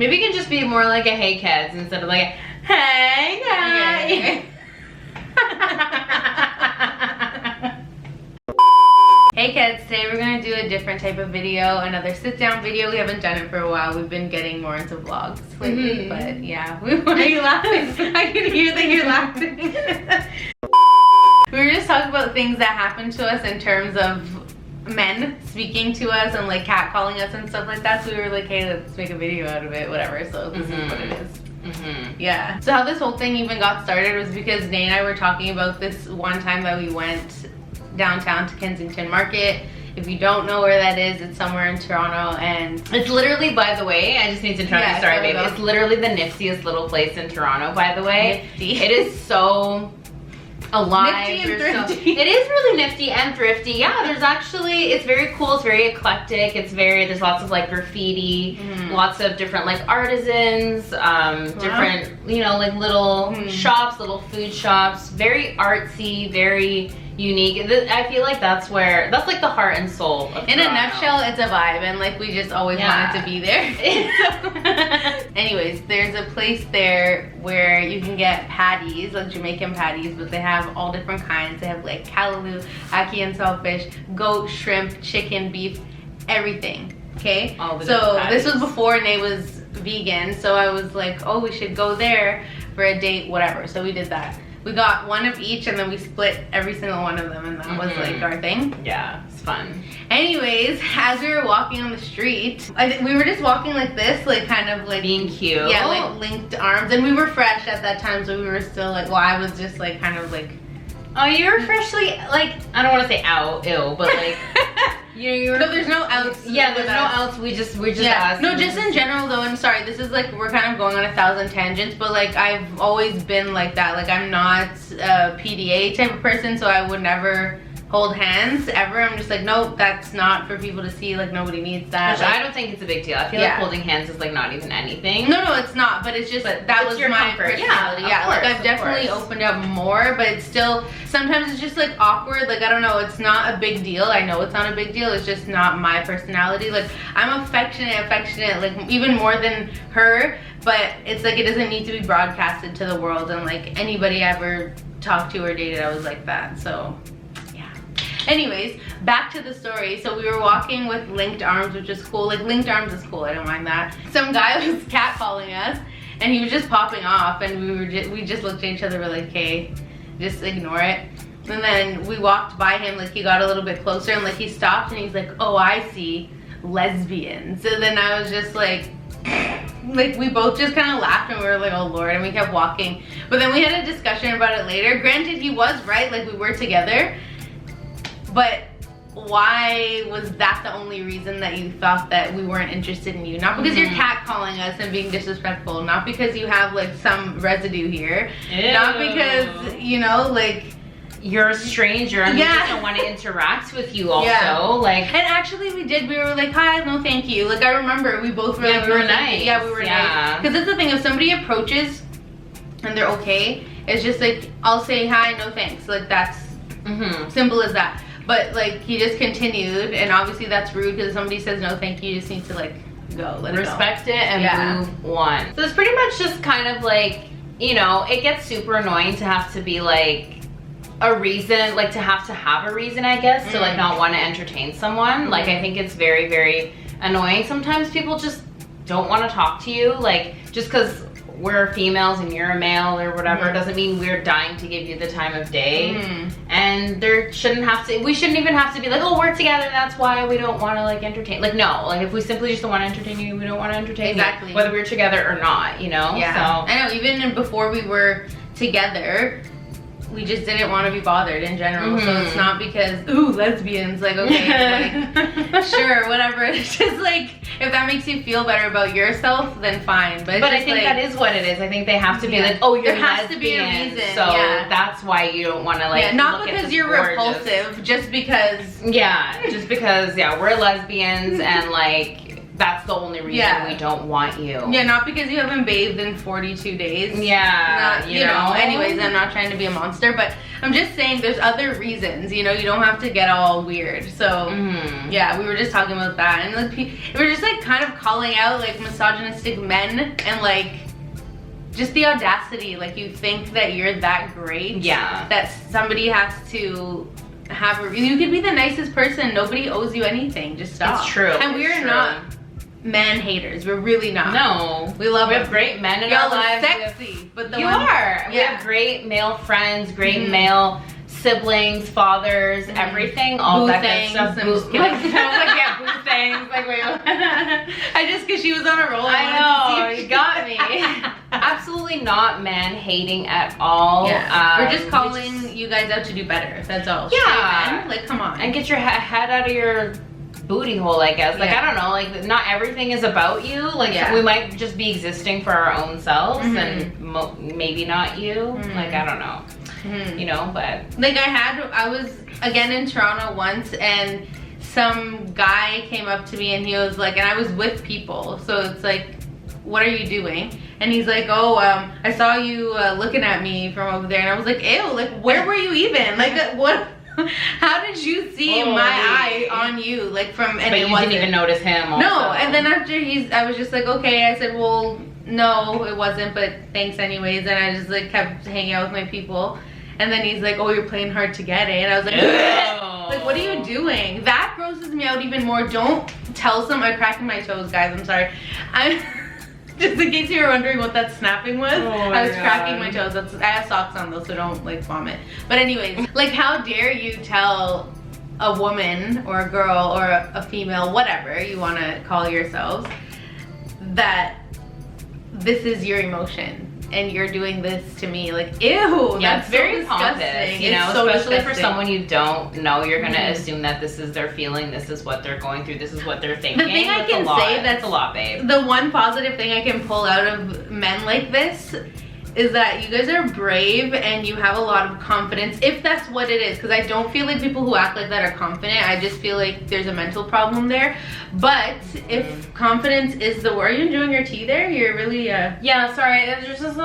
Maybe it can just be more like a hey Kedz instead of like a hey guys. Hey Kedz, today we're gonna do a different type of video, another sit-down video. We haven't done it for a while. We've been getting more into vlogs lately, but yeah. Why are you laughing? I can hear that you're laughing. We were just talking about things that happen to us in terms of men speaking to us and like catcalling us and stuff like that. So we were like, hey, let's make a video out of it, whatever. So this is what it is. Yeah. So how this whole thing even got started was because Nay and I were talking about this one time that we went downtown to Kensington Market. If you don't know where that is, it's somewhere in Toronto, and it's literally, by the way, I just need to interrupt you, sorry baby. It's literally the niftiest little place in Toronto, by the way. Nifty. It is so alive. Nifty and thrifty. It is really nifty and thrifty. Yeah, there's actually, it's very cool, it's very eclectic, there's lots of like graffiti, lots of different like artisans, different, you know, like little shops, little food shops, very artsy, very unique. I feel like that's like the heart and soul of Toronto. In a nutshell, it's a vibe, and like we just always wanted to be there. Anyways, there's a place there where you can get patties, like Jamaican patties, but they have all different kinds. They have like callaloo, ackee and saltfish, goat, shrimp, chicken, beef, everything. Okay, so this was before Nay was vegan, so I was like, oh, we should go there for a date, whatever. So we did that. We got one of each, and then we split every single one of them, and that was like our thing. Yeah, it's fun. Anyways, as we were walking on the street, we were just walking like this, like kind of like being cute. Yeah, like linked arms, and we were fresh at that time, so we were still like, well, I was just like kind of like, oh, you were freshly, like, I don't want to say ill, but like, you were, no, there's no outs. Yeah, there's no outs. We're just us. No, just in general though, and sorry, this is like, we're kind of going on 1,000 tangents, but like, I've always been like that. Like, I'm not a PDA type of person, so I would never hold hands ever. I'm just like, nope, that's not for people to see. Like, nobody needs that. Which, like, I don't think it's a big deal. I feel like holding hands is like not even anything. No, it's not, but it's just that was your my personality. Yeah, course, like I've definitely opened up more, but it's still, sometimes it's just like awkward. Like, I don't know, it's not a big deal. I know it's not a big deal. It's just not my personality. Like, I'm affectionate, like even more than her, but it's like, it doesn't need to be broadcasted to the world. And like, anybody I ever talked to or dated, I was like that. So anyways, back to the story. So we were walking with linked arms, which is cool. Like, linked arms is cool, I don't mind that. Some guy was catcalling us, and he was just popping off, and we just looked at each other, we're like, okay, just ignore it. And then we walked by him, like he got a little bit closer, and like he stopped, and he's like, oh, I see, lesbians. So then I was just like we both just kind of laughed, and we were like, oh Lord, and we kept walking. But then we had a discussion about it later. Granted, he was right, like we were together, but why was that the only reason that you thought that we weren't interested in you? Not because you're catcalling us and being disrespectful, not because you have like some residue here, not because, you know, like you're a stranger and we just don't want to interact with you also. Like, and actually we were like, hi, no thank you. Like, I remember we both were like, we were nice. Yeah, we were nice. Because that's the thing, if somebody approaches and they're okay, it's just like, I'll say hi, no thanks. Like, that's simple as that. But like, he just continued, and obviously that's rude, because if somebody says no thank you, you just need to like go, respect it and move on. So it's pretty much just kind of like, you know, it gets super annoying to have to be like a reason, like to have a reason, I guess, to like not want to entertain someone. Like, I think it's very, very annoying. Sometimes people just don't want to talk to you, like, just because we're females and you're a male or whatever doesn't mean we're dying to give you the time of day. And we shouldn't even have to be like, oh, we're together, that's why we don't want to like entertain. Like, no, like if we simply just don't want to entertain you, we don't want to entertain you, whether we're together or not, you know? Yeah, so I know, even before we were together, we just didn't want to be bothered in general. So it's not because, ooh, lesbians, like, okay, like, sure, whatever. It's just like, if that makes you feel better about yourself, then fine. But I think like, that is what it is. I think they have to be like, oh, you're lesbian. There has to be a reason. So that's why you don't want to like, not because you're repulsive, just because. Yeah, just because, we're lesbians and like, that's the only reason we don't want you. Yeah, not because you haven't bathed in 42 days. Yeah, you know. Anyways, I'm not trying to be a monster, but I'm just saying there's other reasons, you know. You don't have to get all weird. So yeah, we were just talking about that, and like we were just like kind of calling out like misogynistic men and like just the audacity. Like you think that you're that great, that somebody has to have a, you could be the nicest person, nobody owes you anything, just stop. It's true. And we're not man haters, we're really not. No, we have great men in our lives. Sexy, but we have great male friends, great male siblings, fathers, everything, all that good stuff. I'm just kidding. I was like, yeah, boo things. Like, wait. I just, because she was on a roll. I know, you got me. Absolutely not man hating at all. Yeah. We're just calling you guys out to do better. That's all. Yeah. Like, come on. And get your head out of your booty hole, I guess. Like, I don't know, like, not everything is about you. Like, we might just be existing for our own selves and maybe not you. Like, I don't know. You know, but like I was again in Toronto once, and some guy came up to me and he was like, and I was with people, so it's like, what are you doing? And he's like, oh, I saw you looking at me from over there. And I was like, ew, like, where were you even? Like, what? How did you see my eye on you? Like, from, and but you didn't even notice him also. No, and then after I was just like, okay. I said, well, no, it wasn't, but thanks anyways. And I just like kept hanging out with my people. And then he's like, oh, you're playing hard to get, eh? And I was like, like, what are you doing? That grosses me out even more. Don't tell some, I'm cracking my toes, guys, I'm sorry. Just in case you were wondering what that snapping was, I was cracking my toes. I have socks on though, so don't like vomit. But anyways, like, how dare you tell a woman or a girl or a female, whatever you want to call yourselves, that this is your emotion and you're doing this to me? Like, ew. Yeah, that's it's very so pompous, disgusting. you know, so especially disgusting. for someone you don't know. You're gonna assume that this is their feeling, this is what they're going through, this is what they're thinking. The thing I can say that's a lot, babe. The one positive thing I can pull out of men like this is that you guys are brave and you have a lot of confidence, if that's what it is, because I don't feel like people who act like that are confident. I just feel like there's a mental problem there. But if confidence is the word, are you enjoying your tea there? You're really yeah, sorry, there's just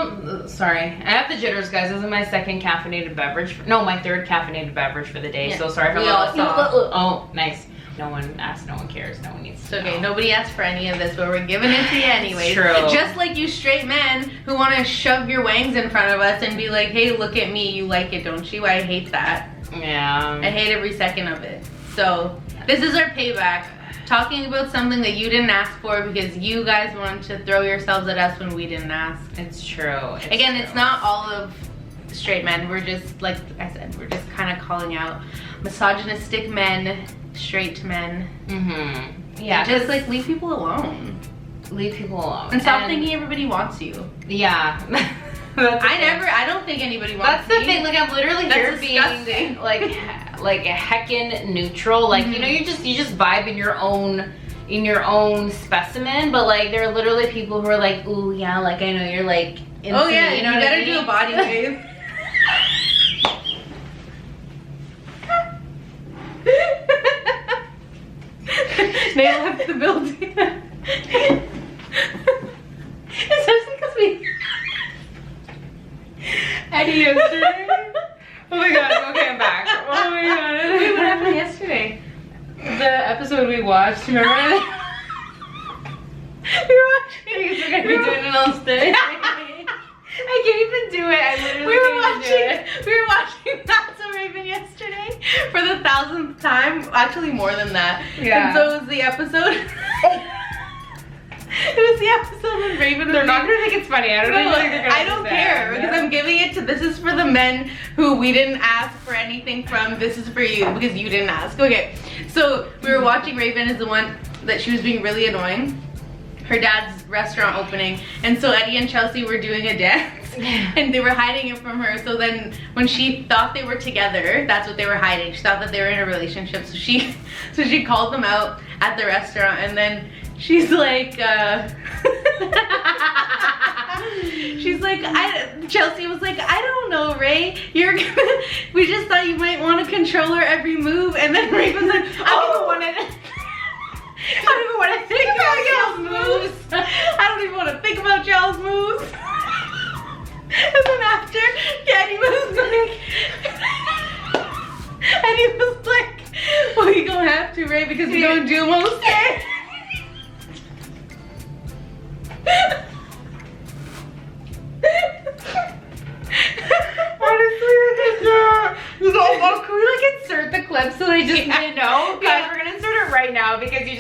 sorry, I have the jitters, guys. This is my second caffeinated beverage, no, my third caffeinated beverage for the day. So sorry if I'm oh, nice. No one asks, no one cares, no one needs to know. Nobody asked for any of this, but we're giving it to you anyways. True. Just like you straight men who want to shove your wangs in front of us and be like, hey, look at me, you like it, don't you? I hate that. Yeah. I hate every second of it. So this is our payback. Talking about something that you didn't ask for because you guys wanted to throw yourselves at us when we didn't ask. It's true. Again, it's not all of straight men. We're just, like I said, we're just kind of calling out misogynistic men, straight men. Yeah, just like leave people alone. Leave people alone. And stop thinking everybody wants you. Yeah. I don't think anybody wants me. That's the thing, like, I'm literally here disgusting. being like a heckin' neutral. Like, you know, you just vibe in your own specimen, but like there are literally people who are like, ooh, yeah, like I know you're like into oh yeah, me, you know you gotta I mean? do a body wave. Nay left the building. Especially because we Adios. Oh my god, okay, I'm back. Oh my god. Wait, what happened yesterday? The episode we watched, remember? We were watching. We were doing it on stage. I can't even do it. I literally we were watching That's So Raven yesterday for the 1000th time. Actually, more than that. Yeah. And so it was the episode. It was the episode with Raven. They're not gonna think it's funny. I don't know. I don't care because I'm giving it to. This is for the men who we didn't ask for anything from. This is for you because you didn't ask. Okay. So we were watching Raven is the one that she was being really annoying. Her dad's restaurant opening, and so Eddie and Chelsea were doing a dance and they were hiding it from her. So then when she thought they were together, that's what they were hiding. She thought that they were in a relationship, so she called them out at the restaurant, and then she's like Chelsea was like, I don't know, Ray, we just thought you might want to control her every move. And then Ray was like, I don't even want to think about it. even want to think about y'all's moves. And then after, Kenny was like, and he was like, well, you gonna have to, right? Because we don't do most days. Honestly, you guys, can we like insert the clip so they just know? Guys, we're gonna insert it right now because you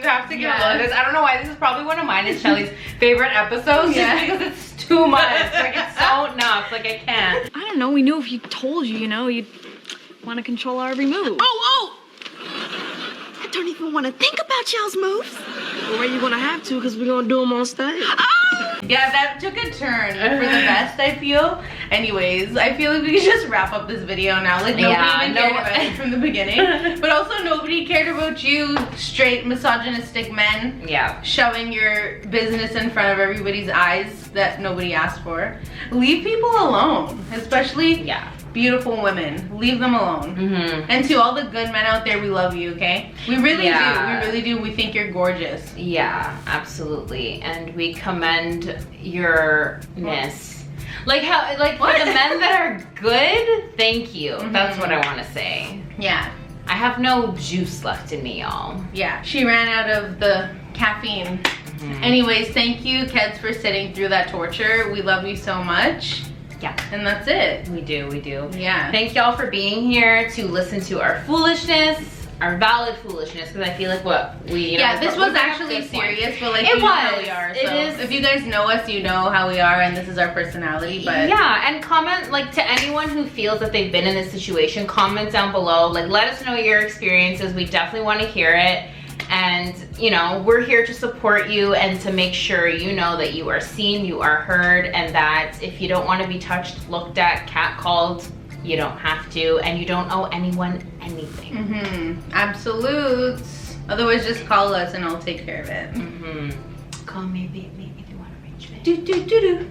have to get a load of this. I don't know why, this is probably one of mine and Chelley's favorite episodes just because it's too much. Like, it's so enough. Like, I can't. I don't know, we knew if you told you, you'd want to control our every move. Oh! I don't even want to think about y'all's moves. Well, you're gonna have to, because we're gonna do them on stage. Oh! Yeah, that took a turn for the best, I feel. Anyways, I feel like we could just wrap up this video now. Like, nobody even cared about it from the beginning. But also, nobody cared about you straight misogynistic men shoving your business in front of everybody's eyes that nobody asked for. Leave people alone, especially beautiful women. Leave them alone. And to all the good men out there, we love you, okay? We really do. We really do. We think you're gorgeous. Yeah, absolutely. And we commend your-ness. Like how, like for the men that are good, thank you. That's what I want to say. Yeah. I have no juice left in me, y'all. Yeah, she ran out of the caffeine. Anyways, thank you, Kedz, for sitting through that torture. We love you so much. Yeah. And that's it. We do. Yeah. Thank y'all for being here to listen to our foolishness, our valid foolishness, because I feel like what we, this was actually serious, but like, it you know how we are. So it is. If you guys know us, you know how we are, and this is our personality. But yeah, and comment, like, to anyone who feels that they've been in this situation, comment down below. Like, let us know your experiences. We definitely want to hear it. And we're here to support you and to make sure you know that you are seen, you are heard, and that if you don't want to be touched, looked at, catcalled, you don't have to, and you don't owe anyone anything. Absolutes. Otherwise, just call us and I'll take care of it. Call me if you want to reach me. Do.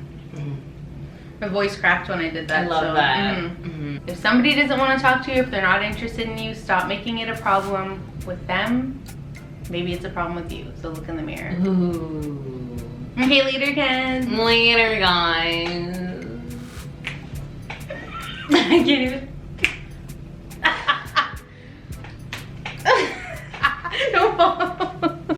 My voice cracked when I did that. I love that. If somebody doesn't want to talk to you, if they're not interested in you, stop making it a problem with them. Maybe it's a problem with you, so look in the mirror. Ooh. Okay, later, Kedz. Later, guys. I can't even.